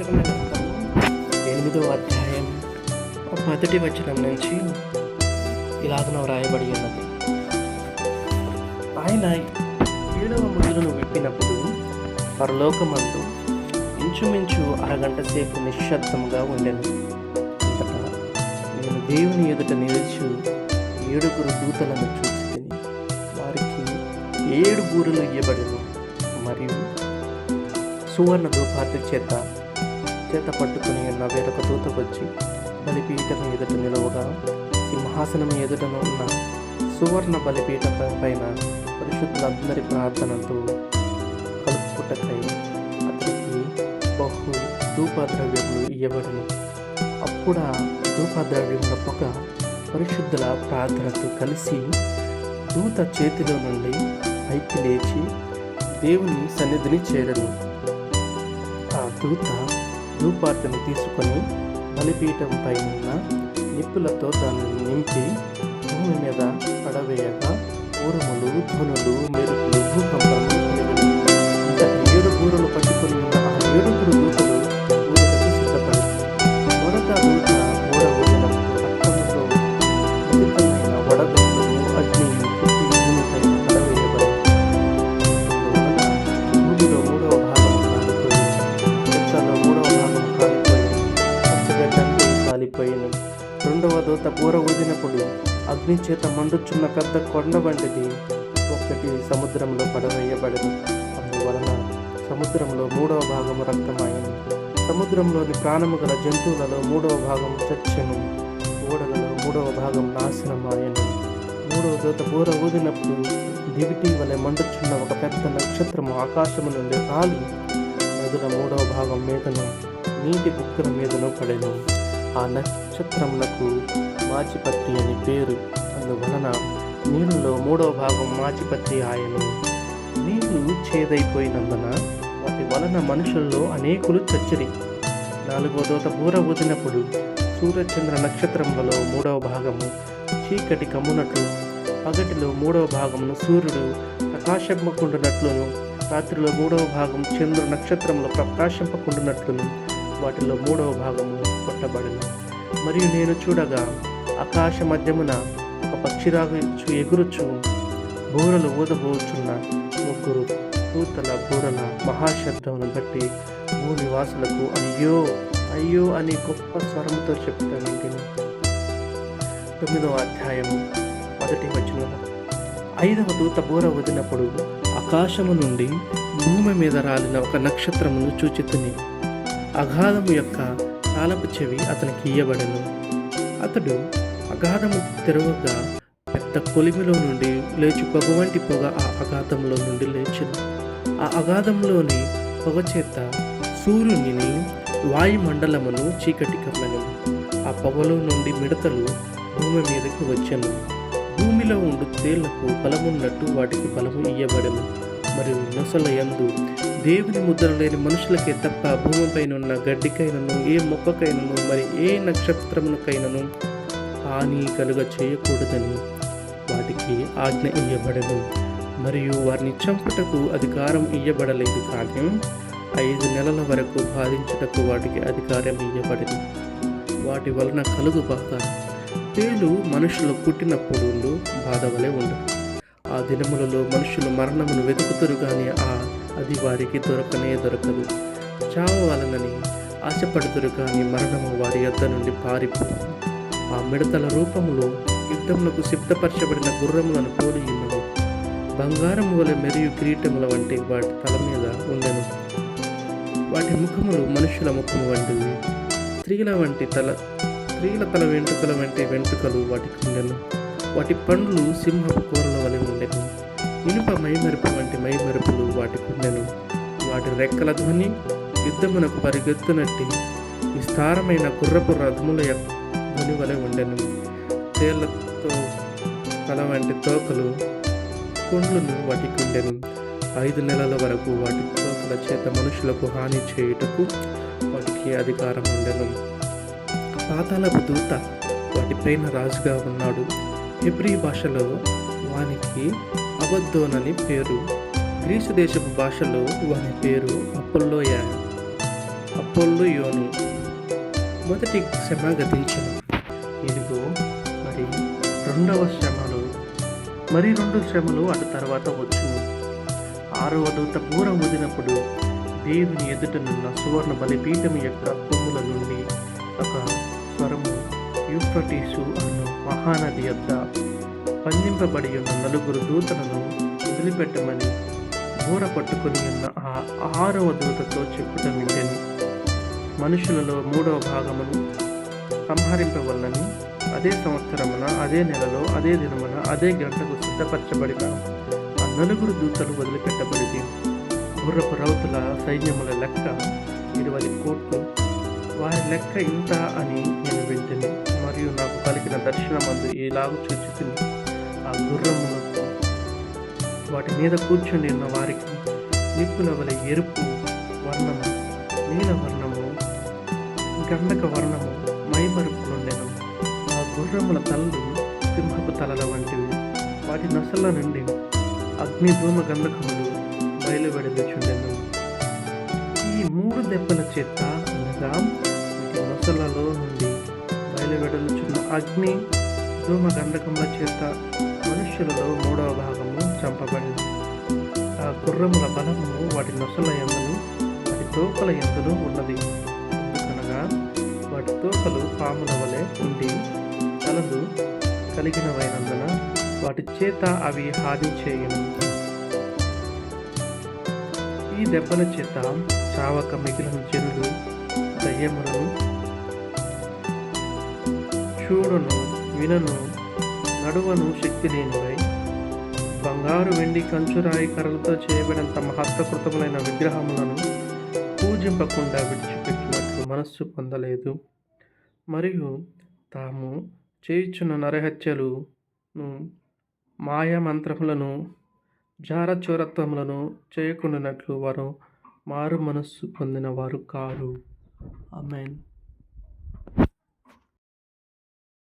ప్రకటన గ్రంథము 8వ అధ్యాయం 1 వచనం నుంచి ఇలాగనో వ్రాయబడి ఉన్నది. ఆయన 7వ ముద్రను విప్పినప్పుడు పరలోకమందు ఇంచుమించు అరగంట సేపు నిశ్శబ్దముగా ఉండెను. అంతటా నేను దేవుని ఎదుట నిలిచి 7 దూతలను చూసి తిని, వారికి 7 బూరలు ఇయ్యబడెను. మరియు సువర్ణ ధూపార్తి చేత పట్టుకుని ఉన్న వేరొక దూత వచ్చి బలిపీఠం ఎదుట నిలువగా, సింహాసనం ఎదుటను ఉన్న సువర్ణ బలిపీఠం పైన పరిశుద్ధులందరి ప్రార్థనతో కలుపుటకై అతనికి బహు ధూపద్రవ్యములు ఇయ్యబడును. అప్పుడు ఆ ధూపద్రవ్యముల పొగ పరిశుద్ధుల ప్రార్థనతో కలిసి దూత చేతిలో నుండి పైకి లేచి దేవుని సన్నిధిని చేరను. ఆ దూత ధూపార్తను తీసుకొని బలిపీఠం పైన నిప్పులతో దానిని నింపి భూమి మీద పడవేయగా ఊరుములు, ధ్వనులు, మెరుపులు, భూకంపములు కలిగిన 7 బూరలు పట్టుకొని ఉన్న ఆ 7 దూతలు ఊరటకు సిద్ధపడింది. మొదట దూత బూర ఊదినప్పుడు రక్తముతో మిళితమైన వడగండ్లను, అగ్నియు పుట్టి భూమిపైన పడవేయబడింది. భూమిలో 3వ భాగము కాలిపోయింది, చెట్లలో 3వ భాగము కాలిపోయింది, పచ్చగడ్డంతా కాలిపోయింది. 2వ దూత బూర ఊదినప్పుడు అగ్ని చేత మండుచున్న పెద్ద కొండ వంటిది ఒకటి సముద్రంలో పడవేయబడదు. అందువలన సముద్రంలో 3వ భాగము రక్తమాయను. సముద్రంలోని ప్రాణము గల జంతువులలో 3వ భాగము చచ్చెను. ఓడలలో 3వ భాగం నాశనమాయను. 3వ దూత బూర ఊదినప్పుడు దివిటి వలె మండుచున్న ఒక పెద్ద నక్షత్రము ఆకాశము నుండి రాలి నదుల 3వ భాగం మీదను, నీటి బుగ్గల మీదను పడెను. ఆ నక్షత్రమునకు మాచిపత్రి అని పేరు. అందువలన నీళ్ళలో 3వ భాగం మాచిపత్రి ఆయను. నీళ్లు చేదైపోయినందున వాటి వలన మనుషుల్లో అనేకులు చచ్చిరి. 4వ దూత బూర ఊదినప్పుడు సూర్యచంద్ర నక్షత్రములలో 3వ భాగము చీకటి కమ్మునట్లు, పగటిలో 3వ భాగమును సూర్యుడు ప్రకాశింపకుండునట్లును, రాత్రిలో 3వ భాగం చంద్ర నక్షత్రములు ప్రకాశింపకుండునట్లును వాటిలో 3వ భాగము కొట్టబడిన. మరియు నేను చూడగా ఆకాశ మధ్యమున ఒక పక్షిరాగు ఎగురుచు బూరలు ఊదబోచున్న 3 దూతల బూరల మహాశబ్దమును బట్టి భూనివాసులకు అయ్యో అయ్యో అని గొప్ప స్వరముతో చెప్తాను. 9వ అధ్యాయము 1 వచనం. 5వ దూత బూర ఊదినప్పుడు ఆకాశము నుండి భూమి మీద రాలిన ఒక నక్షత్రమును చూచితిని. అగాధము యొక్క తాళపు చెవి అతనికి ఇయ్యబడెను. అతడు అగాధము తెరవగా పెద్ద కొలిమిలో నుండి లేచి పొగ వంటి పొగ ఆ అగాధంలో నుండి లేచెను. ఆ అగాధంలోని పొగ చేత సూర్యుని వాయుమండలమును చీకటి కమ్మెను. ఆ పొగలో నుండి మిడతలు భూమి మీదకి వచ్చెను. భూమిలో ఉండు తేళ్లకు బలమున్నట్టు వాటికి బలము ఇయ్యబడెను. మరియు నొసల యందు దేవుని ముద్ర లేని మనుషులకే తప్ప భూమిపైనున్న గడ్డికైనను, ఏ మొక్కకైనను, మరి ఏ నక్షత్రమునకైనను హాని కలుగ చేయకూడదని వాటికి ఆజ్ఞ ఇయ్యబడెను. మరియు వారిని చంపుటకు అధికారం ఇయ్యబడలేదు, కానీ 5 నెలల వరకు బాధించుటకు వాటికి అధికారం ఇయ్యబడింది. వాటి వలన కలుగు బాధ తేలు మనుషులు పుట్టినప్పుడు బాధ వలె ఉండదు. ఆ దినములలో మనుషులు మరణమును వెతుకుతురు, కానీ అది వారికి దొరకనే దొరకదు. చావవలనని ఆశపడుతురు, కానీ మరణము వారి యొద్ద నుండి పారిపోదు. ఆ మిడతల రూపములో యుద్ధములకు సిద్ధపరచబడిన గుర్రములను పోలి ఉన్నవి. బంగారము వలె మరియు కిరీటముల వంటి వాటి తల మీద ఉండెను. వాటి ముఖములు మనుషుల ముఖము వంటివి. స్త్రీల తల వెంట్రుకల వంటి వెంట్రుకలు వాటికి ఉండెను. వాటి పండ్లు సింహపు కూరల వలె ఉండెను. ఇనుప మైమెరుపు వంటి మైమెరుపులు వాటికి ఉండెను. వాటి రెక్కల ధ్వని యుద్ధమునకు పరిగెత్తునట్టి విస్తారమైన గుర్రపు రథముల ధ్వని వలె ఉండెను. తేళ్లతో తల వంటి తోకలు కొండ్లను వాటికి ఉండెను. 5 నెలల వరకు వాటి తోకల చేత మనుషులకు హాని చేయుటకు వాటికి అధికారం ఉండెను. పాతాళపు దూత వాటిపైన రాజుగా ఉన్నాడు. హెబ్రీ భాషలో వానికి అబద్దోనని పేరు. గ్రీసు దేశపు భాషలో వాని పేరు అపోల్లోయ. పొల్లు యోను మొదటి శ్రమ గతించను. ఇదిగో మరి రెండవ శ్రమలు మరి 2 శ్రమలు అటు తర్వాత వచ్చును. 6వ దూత బూర ఊదినప్పుడు దేవుని ఎదుటనున్న సువర్ణ బలిపీఠం యొక్క కొమ్ముల నుండి ఒక స్వరము యూఫ్రటీసు అను మహానది యొద్ద బంధింపబడి ఉన్న 4 దూతలను వదిలిపెట్టమని బూర పట్టుకొని ఉన్న ఆ 6వ దూతతో చెప్పుట వింటెను. మనుషులలో 3వ భాగమును సంహరింపవలనని అదే సంవత్సరమున అదే నెలలో అదే దినమున అదే గంటకు సిద్ధపరచబడిన ఆ 4 దూతలు వదిలిపెట్టబడింది. గుర్రపు రౌతుల సైన్యముల లెక్క 20 కోట్లు. వారి లెక్క ఇంత అని నేను వింటిని. మరియు నాకు కలిగిన దర్శనమందు ఇలాగు చూచుచుంది. ఆ గుర్రములకు వాటి మీద కూర్చుని ఉన్న వారికి నిప్పుల వలె ఎరుపు వర్ణము, నీల వర్ణము, గంధక వర్ణము మైమరుపులుండెను. ఆ గుర్రముల తలలు సింహపు తలల వంటివి. వాటి నొసల నుండి అగ్ని ధూమ గంధకములు బయలువెడలుచుండెను. ఈ 3 దెబ్బల చేత అనగా వీటి నొసలలో నుండి బయలువెడలుచున్న అగ్ని ధూమ గంధకముల చేత మనుష్యులలో 3వ భాగము చంపబడింది. ఆ గుర్రముల బలము వాటి నొసల యందును వాటి తోకల యందును ఉన్నది. ఎందుకనగా వాటి తోకలు పాముల వలె ఉండి తలలు కలిగినవైనందున వాటి చేత అవి హాని చేయును. ఈ దెబ్బల చేత చావక మిగిలిన జనులు దయ్యములను చూడను వినను నడువను శక్తి లేనివై బంగారు వెండి కంచురాయి కర్రలతో చేయబడినంత మహత్తకృతములైన విగ్రహములను పూజింపకుండా విడిచిపెట్టినట్లు మనస్సు పొందలేదు. మరియు తాము చేయుచున్న నరహత్యలను మాయామంత్రములను జారచోరత్వములను చేయకుండానట్లు వారు మారు మనస్సు పొందిన వారు కారు. ఆమేన్.